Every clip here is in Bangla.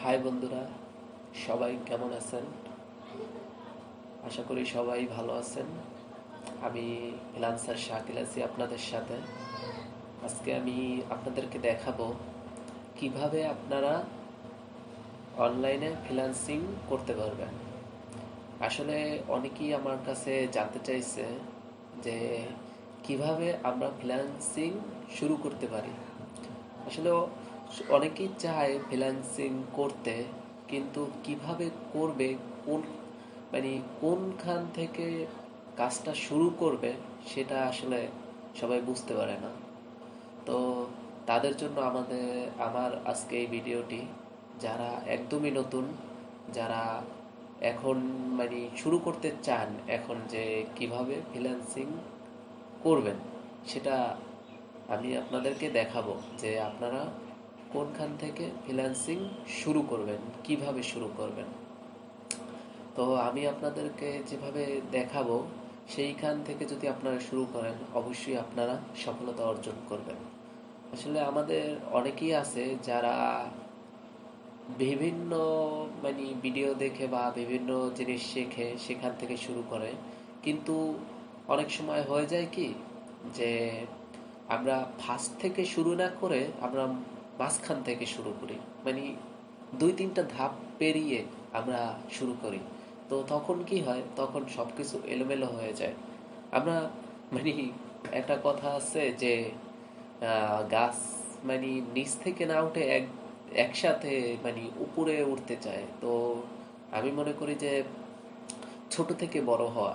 হাই বন্ধুরা, সবাই কেমন আছেন? আশা করি সবাই ভালো আছেন। আমি ফ্রিল্যান্সার শাকিল আছি আপনাদের সাথে। আজকে আমি আপনাদেরকে দেখাবো কিভাবে আপনারা অনলাইনে ফ্রিল্যান্সিং করতে পারবেন। আসলে অনেকেই আমার কাছে জানতে চাইছে যে কিভাবে আমরা ফ্রিল্যান্সিং শুরু করতে পারি। আসলে অনেকেই চায় ফ্রিল্যান্সিং করতে, কিন্তু কিভাবে করবে, কোন মানে কোনখান থেকে কাজটা শুরু করবে সেটা আসলে সবাই বুঝতে পারে না। তো তাদের জন্য আমার আজকে এই ভিডিওটি। যারা একদমই নতুন, যারা এখন শুরু করতে চান, এখন যে কিভাবে ফ্রিল্যান্সিং করবেন সেটা আমি আপনাদেরকে দেখাবো, যে আপনারা কোনখান থেকে ফ্রিল্যান্সিং শুরু করবেন, কিভাবে শুরু করবেন। তো আমি আপনাদেরকে যেভাবে দেখাবো সেইখান থেকে যদি আপনারা শুরু করেন, অবশ্যই আপনারা সফলতা অর্জন করবেন। আসলে আমাদের অনেকেই আছে যারা বিভিন্ন ভিডিও দেখে বা বিভিন্ন জিনিস শেখে, সেখান থেকে শুরু করে। কিন্তু অনেক সময় হয়ে যায় কি, যে আমরা ফার্স্ট থেকে শুরু না করে আমরা মাঝখান থেকে শুরু করি। মানে দুই তিনটা ধাপ পেরিয়ে আমরা শুরু করি। তো তখন কি হয়, তখন সব কিছু এলোমেলো হয়ে যায়। আমরা মানে একটা কথা আছে যে গাছ নিচ থেকে না উঠে একসাথে উপরে উঠতে চায়। তো আমি মনে করি যে ছোট থেকে বড় হওয়া।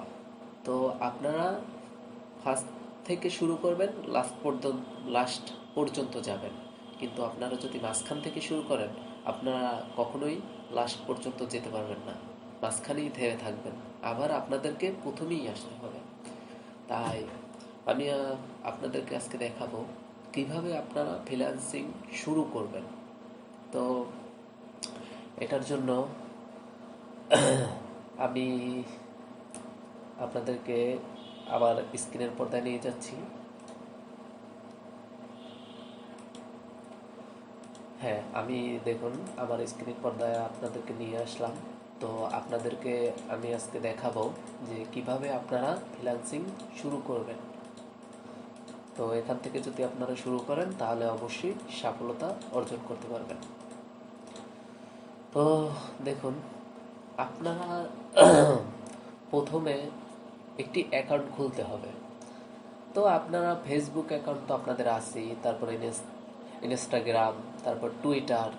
তো আপনারা ফার্স্ট থেকে শুরু করবেন, লাস্ট পর্যন্ত যাবেন। কিন্তু আপনারা যদি মাঝখান থেকে শুরু করেন, আপনারা কখনোই লাস্ট পর্যন্ত যেতে পারবেন না, মাঝখানেই থেমে থাকবেন। আবার আপনাদেরকে প্রথমেই আসতে হবে। তাই আমি আপনাদেরকে আজকে দেখাবো কিভাবে আপনারা ফ্রিল্যান্সিং শুরু করবেন। তো এটার জন্য আমি আপনাদেরকে আমার স্ক্রিনের পর্দায় নিয়ে যাচ্ছি। হ্যাঁ, আমি দেখুন আমার স্ক্রিন পর্দায় আপনাদেরকে নিয়ে আসলাম। তো আপনাদেরকে আমি আজকে দেখাবো যে কিভাবে আপনারা ফ্রিল্যান্সিং শুরু করবেন। তো এখান থেকে যদি আপনারা শুরু করেন তাহলে অবশ্যই সফলতা অর্জন করতে পারবেন। তো দেখুন, আপনারা প্রথমে একটি অ্যাকাউন্ট খুলতে হবে। তো আপনারা ফেসবুক অ্যাকাউন্ট তো আপনাদের আছেই, তারপরে ইনস্টাগ্রাম, তারপর টুইটার,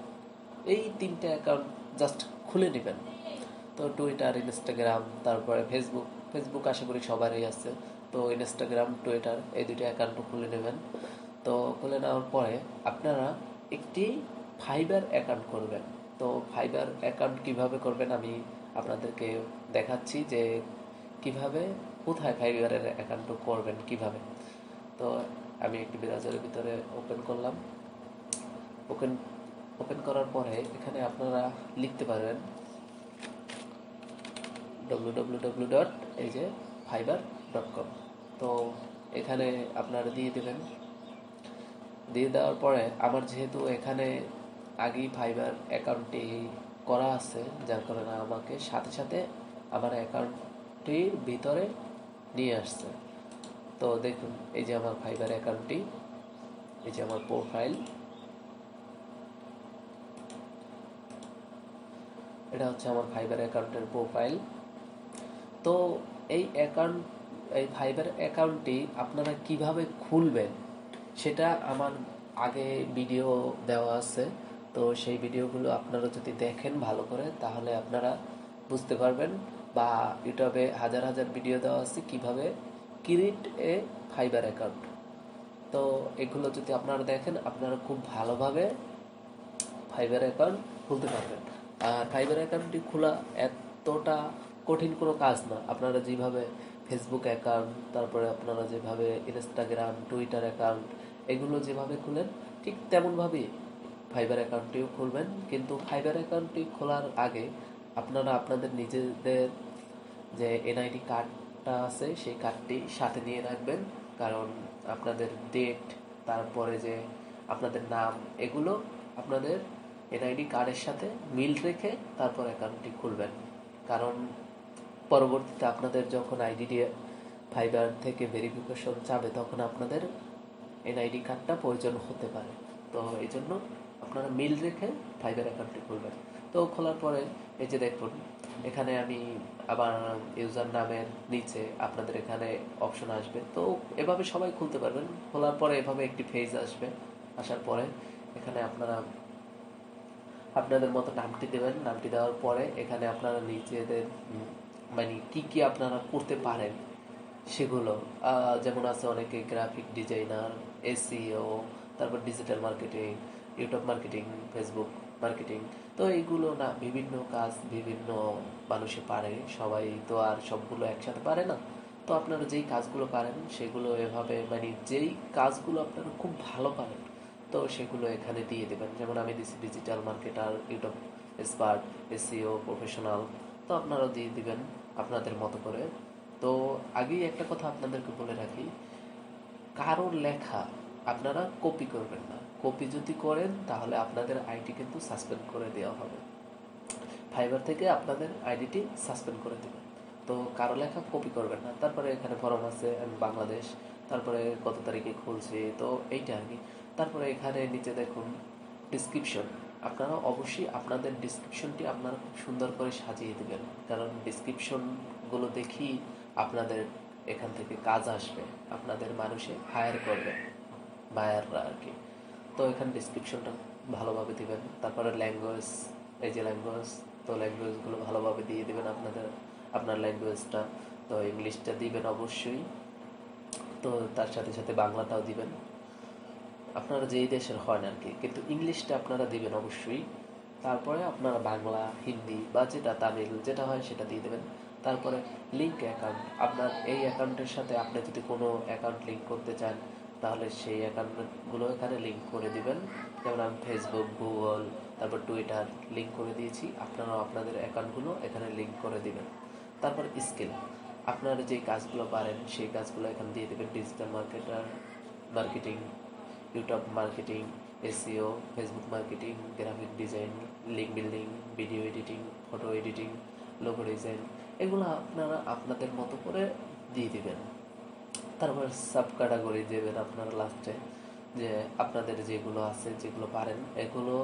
এই তিনটে অ্যাকাউন্ট জাস্ট খুলে নেবেন। তো টুইটার, ইনস্টাগ্রাম, তারপরে ফেসবুক। ফেসবুক আশা করি সবারই আছে। তো ইনস্টাগ্রাম, টুইটার, এই দুটো অ্যাকাউন্টও খুলে নেবেন। তো খুলে নেওয়ার পরে আপনারা একটি ফাইবার অ্যাকাউন্ট করবেন। তো ফাইবার অ্যাকাউন্ট কিভাবে করবেন আমি আপনাদেরকে দেখাচ্ছি, যে কিভাবে, কোথায় ফাইবারের অ্যাকাউন্ট করবেন কিভাবে। তো আমি একটি ব্রাউজারের ভিতরে ওপেন করলাম। ওপেন ওপেন করার পরে এখানে আপনারা লিখতে পারবেন www. এই যে fiverr.com। তো এখানে আপনারা দিয়ে দেবেন। দিয়ে দেওয়ার পরে আমার যেহেতু এখানে আগেই ফাইবার অ্যাকাউন্টটি করা আছে, যার কারণে আমাকে সাথে সাথে আমার অ্যাকাউন্টটির ভিতরে নিয়ে আসছে। তো দেখুন, এই যে আমার ফাইবার অ্যাকাউন্টটি, এই যে আমার প্রোফাইল, এটা হচ্ছে আমার ফাইবার অ্যাকাউন্টের প্রোফাইল। তো এই ফাইবার অ্যাকাউন্টটি আপনারা কিভাবে খুলবেন সেটা আমার আগে ভিডিও দেওয়া আছে। তো সেই ভিডিওগুলো আপনারা যদি দেখেন ভালো করে, তাহলে আপনারা বুঝতে পারবেন। বা ইউটিউবে হাজার হাজার ভিডিও দেওয়া আছে কিভাবে ক্রিয়েট এ ফাইবার অ্যাকাউন্ট। তো এগুলো যদি আপনারা দেখেন, আপনারা খুব ভালোভাবে ফাইবার অ্যাকাউন্ট খুলতে পারবেন। আর ফাইবার অ্যাকাউন্টটি খোলা এতটা কঠিন কোনো কাজ না। আপনারা যেভাবে ফেসবুক অ্যাকাউন্ট, তারপরে আপনারা যেভাবে ইনস্টাগ্রাম, টুইটার অ্যাকাউন্ট, এগুলো যেভাবে খুলেন, ঠিক তেমনভাবেই ফাইবার অ্যাকাউন্টটিও খুলবেন। কিন্তু ফাইবার অ্যাকাউন্টটি খোলার আগে আপনারা আপনাদের নিজেদের যে এনআইডি কার্ডটা আছে সেই কার্ডটি সাথে নিয়ে রাখবেন। কারণ আপনাদের ডেট, তারপরে যে আপনাদের নাম, এগুলো আপনাদের এনআইডি কার্ডের সাথে মিল রেখে তারপর অ্যাকাউন্টটি খুলবেন। কারণ পরবর্তীতে আপনাদের যখন আইডি দিয়ে ফাইবার থেকে ভেরিফিকেশন চাবে তখন আপনাদের এনআইডি কার্ডটা প্রয়োজন হতে পারে। তো এই জন্য আপনারা মিল রেখে ফাইবার অ্যাকাউন্টটি খুলবেন। তো খোলার পরে এই যে দেখুন এখানে আমি আবার ইউজার নামের নিচে আপনাদের এখানে অপশন আসবে। তো এভাবে সবাই খুলতে পারবেন। খোলার পরে এভাবে একটি পেজ আসবে। আসার পরে এখানে আপনারা আপনাদের মতো নামটি দেবেন। নামটি দেওয়ার পরে এখানে আপনারা নিজেদের মানে কি কি আপনারা করতে পারেন সেগুলো যেমন আছে অনেকে গ্রাফিক ডিজাইনার, এসইও, তারপর digital marketing, YouTube marketing, Facebook marketing. তো এইগুলো না বিভিন্ন কাজ বিভিন্ন মানুষে পারে, সবাই তো আর সবগুলো একসাথে পারে না। তো আপনারা যেই কাজগুলো পারেন সেগুলো এভাবে মানে যেই কাজগুলো আপনারা খুব ভালো পারেন তো সেগুলো এখানে দিয়ে দেবেন। যেমন আমি দিচ্ছি digital marketer, YouTube expert, SEO professional. তো আপনারাও দিয়ে দিবেন আপনাদের মতো করে। তো আগেই একটা কথা আপনাদেরকে বলে রাখি, কারোর লেখা আপনারা কপি করবেন না। কপি যদি করেন তাহলে আপনাদের আইডি কিন্তু সাসপেন্ড করে দেওয়া হবে। ফাইবার থেকে আপনাদের আইডিটি সাসপেন্ড করে দেবে। তো কারো লেখা কপি করবেন না। তারপরে এখানে ফরম আছে, আমি বাংলাদেশ, তারপরে কত তারিখে খুলছি, তো এইটা আর কি। তারপরে এখানে নিচে দেখুন ডিসক্রিপশন। আপনারা অবশ্যই আপনাদের ডিসক্রিপশনটি আপনারা খুব সুন্দর করে সাজিয়ে দেবেন, কারণ ডিসক্রিপশনগুলো দেখি আপনাদের এখান থেকে কাজ আসবে, আপনাদের মানুষে হায়ার করবে, বায়াররা আর কি। তো এখানে ডিসক্রিপশনটা ভালোভাবে দিবেন। তারপরে ল্যাঙ্গুয়েজ, এই যে ল্যাঙ্গুয়েজ, তো ল্যাঙ্গুয়েজগুলো ভালোভাবে দিয়ে দেবেন আপনার ল্যাঙ্গুয়েজটা। তো ইংলিশটা দিবেন অবশ্যই, তো তার সাথে সাথে বাংলাটাও দিবেন, আপনারা যেই দেশের হন আর কি, কিন্তু ইংলিশটা আপনারা দিবেন অবশ্যই। তারপরে আপনারা বাংলা, হিন্দি বা যেটা তামিল যেটা হয় সেটা দিয়ে দেবেন। তারপরে লিঙ্ক অ্যাকাউন্ট, আপনার এই অ্যাকাউন্টের সাথে আপনি যদি কোনো অ্যাকাউন্ট লিঙ্ক করতে চান তাহলে সেই অ্যাকাউন্টগুলো এখানে লিঙ্ক করে দিবেন। যেমন আমি ফেসবুক, গুগল, তারপর টুইটার লিঙ্ক করে দিয়েছি, আপনারাও আপনাদের অ্যাকাউন্টগুলো এখানে লিঙ্ক করে দিবেন। তারপর স্কিল, আপনারা যে কাজগুলো পারেন সেই কাজগুলো এখানে দিয়ে দেবেন। Digital marketing, YouTube marketing, SEO, Facebook marketing, graphic design, link building, video editing, photo editing, logo design, এগুলো আপনারা আপনাদের মতো করে দিয়ে দিবেন। তারপর সাব ক্যাটাগরি দেবেন আপনারা লাস্টে, যে আপনাদের যেগুলো আছে যেগুলো পারেন এগুলো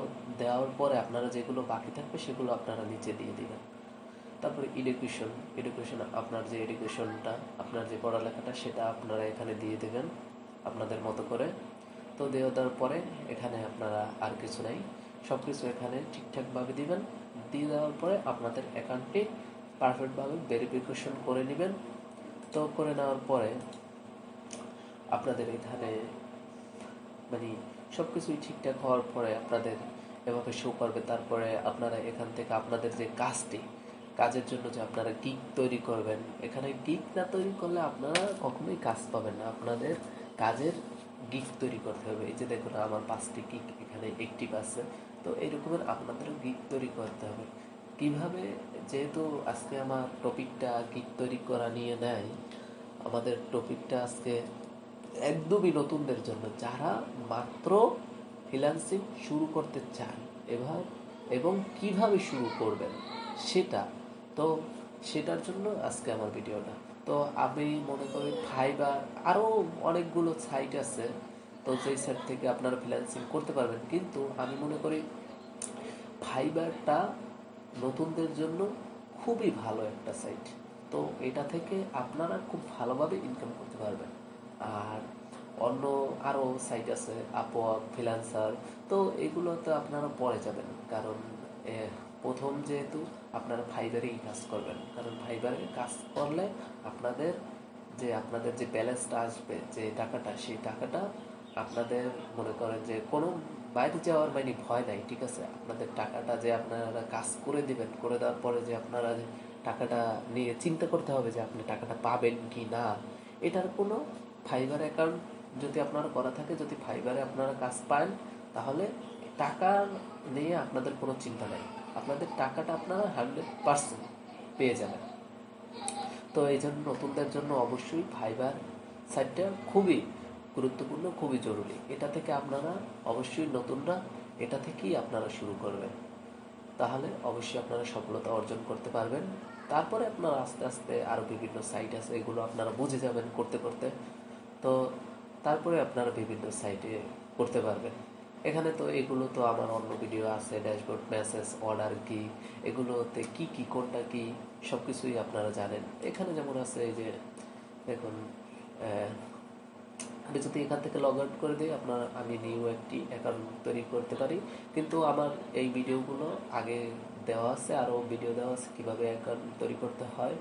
দেওয়ার পরে আপনারা যেগুলো বাকি থাকবে সেগুলো আপনারা নিচে দিয়ে দিবেন। তারপরে এডুকেশন আপনার যে এডুকেশনটা, আপনার যে পড়ালেখাটা সেটা আপনারা এখানে দিয়ে দেবেন আপনাদের মতো করে। তো দেওয়ার পরে এখানে আপনারা আর কিছু নাই, সব কিছু এখানে ঠিকঠাকভাবে দিবেন। দিয়ে দেওয়ার পরে আপনাদের অ্যাকাউন্টটি পারফেক্টভাবে ভেরিফিকেশন করে নেবেন। তো করে নেওয়ার পরে আপনাদের এখানে মানে সব কিছুই ঠিকঠাক হওয়ার পরে আপনাদের এভাবে শো করবে। তারপরে আপনারা এখান থেকে আপনাদের যে কাজের জন্য যে আপনারা গিগ তৈরি করবেন, এখানে গিগ না তৈরি করলে আপনারা কখনোই কাজ পাবেন না। আপনাদের কাজের গিগ তৈরি করতে হবে। এই যে দেখুন আমার 5টি গিগ এখানে অ্যাক্টিভ আছে। তো এইরকমের আপনাদেরও গিগ তৈরি করতে হবে। কিভাবে, যেহেতু আজকে আমার টপিকটা গিগ তৈরি করা নিয়ে নেয়, আমাদের টপিকটা আজকে একদমই নতুনদের জন্য, যারা মাত্র ফ্রিল্যান্সিং শুরু করতে চান এবং কিভাবে শুরু করবেন সেটা। তো সেটার জন্য আজকে আমার ভিডিওটা। তো আমি মনে করি ফাইবার আরও অনেকগুলো সাইট আছে, তো সেই সাইট থেকে আপনারা ফ্রিল্যান্সিং করতে পারবেন, কিন্তু আমি মনে করি ফাইবারটা নতুনদের জন্য খুবই ভালো একটা সাইট। তো এটা থেকে আপনারা খুব ভালোভাবে ইনকাম করতে পারবেন। আর অন্য আরও সাইট আছে, আপওয়ার্ক, ফ্রিল্যান্সার, তো এগুলোতে আপনারা পরে যাবেন। কারণ প্রথম যেহেতু আপনারা ফাইবারেই কাজ করবেন, কারণ ফাইবারে কাজ করলে আপনাদের যে ব্যালেন্সটা আসবে, যে টাকাটা, সেই টাকাটা আপনাদের মনে করেন যে কোনো বাইরে যাওয়ার মানে ভয় নাই, ঠিক আছে। আপনাদের টাকাটা যে আপনারা কাজ করে দিবেন, করে দেওয়ার পরে যে আপনারা টাকাটা নিয়ে চিন্তা করতে হবে যে আপনি টাকাটা পাবেন কি না, এটার কোনো ফাইবার অ্যাকাউন্ট যদি আপনারা করা থাকে, যদি ফাইবারে আপনারা কাজ পান তাহলে টাকা নিয়ে আপনাদের কোনো চিন্তা নেই, আপনাদের টাকাটা আপনারা 100% পেয়ে যাবেন। তো এই জন্য নতুনদের জন্য অবশ্যই ফাইবার সাইটটা খুবই গুরুত্বপূর্ণ, খুবই জরুরি। এটা থেকে আপনারা অবশ্যই নতুনরা এটা থেকেই আপনারা শুরু করবেন, তাহলে অবশ্যই আপনারা সফলতা অর্জন করতে পারবেন। তারপরে আপনারা আস্তে আস্তে আরও বিভিন্ন সাইট আছে, এগুলো আপনারা বুঝে যাবেন করতে করতে। তো তারপরে আপনারা বিভিন্ন সাইটে করতে পারবেন। এখানে তো এগুলো তো আমার অন্য ভিডিও আছে, ড্যাশবোর্ড, মেসেজ, অর্ডার কি, এগুলোতে কি কি কোনটা কি সব কিছুই আপনারা জানেন। এখানে যেমন আছে এই যে দেখুন, আমি যদি এখান থেকে লগ আউট করে দিই, আমি নিউ একটি অ্যাকাউন্ট তৈরি করতে পারি। কিন্তু আমার এই ভিডিওগুলো আগে দেওয়া আছে, আরও ভিডিও দেওয়া আছে কীভাবে অ্যাকাউন্ট তৈরি করতে হয়।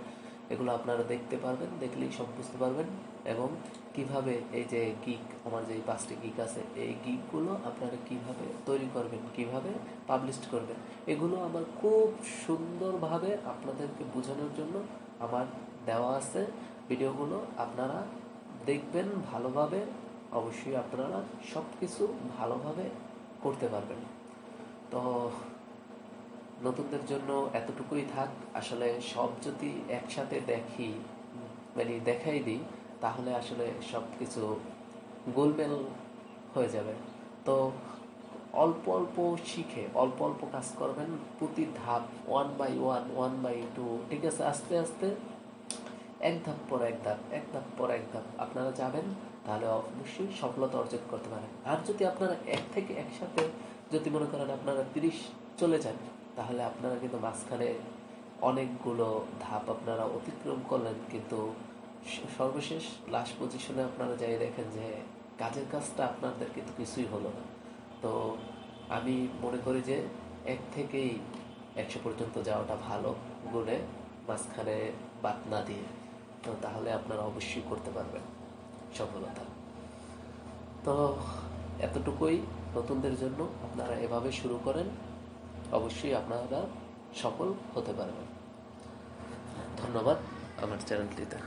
এগুলো আপনারা দেখতে পারবেন, দেখলেই সব বুঝতে পারবেন। এবং কিভাবে এই যে গিগ, আমার যে 5টি গিগ আছে, এই গিগগুলো আপনারা কিভাবে তৈরি করবেন, কিভাবে পাবলিশ করবেন, এগুলো আমার খুব সুন্দরভাবে আপনাদেরকে বোঝানোর জন্য আমার দেওয়া আছে ভিডিওগুলো। আপনারা দেখবেন ভালোভাবে, অবশ্যই আপনারা সব কিছু ভালোভাবে করতে পারবেন। তো নতুনদের জন্য এতটুকুই থাক। আসলে সব যদি একসাথে দেখি, মানে দেখাই দিই, তাহলে আসলে সব কিছু গোলমেল হয়ে যাবে। তো অল্প অল্প শিখে অল্প অল্প কাজ করবেন, প্রতি ধাপ, 1 by 1, 1 by 2, ঠিক আছে, আস্তে আস্তে এক ধাপ পর এক ধাপ, এক ধাপ পর এক ধাপ আপনারা যাবেন, তাহলে অবশ্যই সফলতা অর্জন করতে পারেন। আর যদি আপনারা এক থেকে একসাথে যদি মনে করেন আপনারা 30 চলে যান, তাহলে আপনারা কিন্তু মাঝখানে অনেকগুলো ধাপ আপনারা অতিক্রম করলেন, কিন্তু সর্বশেষ লাস্ট পজিশনে আপনারা যাই দেখেন যে কাজের কাজটা আপনাদের কিন্তু কিছুই হলো না। তো আমি মনে করি যে 1 থেকেই 100 পর্যন্ত যাওয়াটা ভালো, গুণে মাঝখানে বাদ না দিয়ে। তো তাহলে আপনারা অবশ্যই করতে পারবেন সফলতা। তো এতটুকুই নতুনদের জন্য, আপনারা এভাবে শুরু করেন, অবশ্যই আপনারা সফল হতে পারবেন। ধন্যবাদ আমার চ্যানেলটিতে।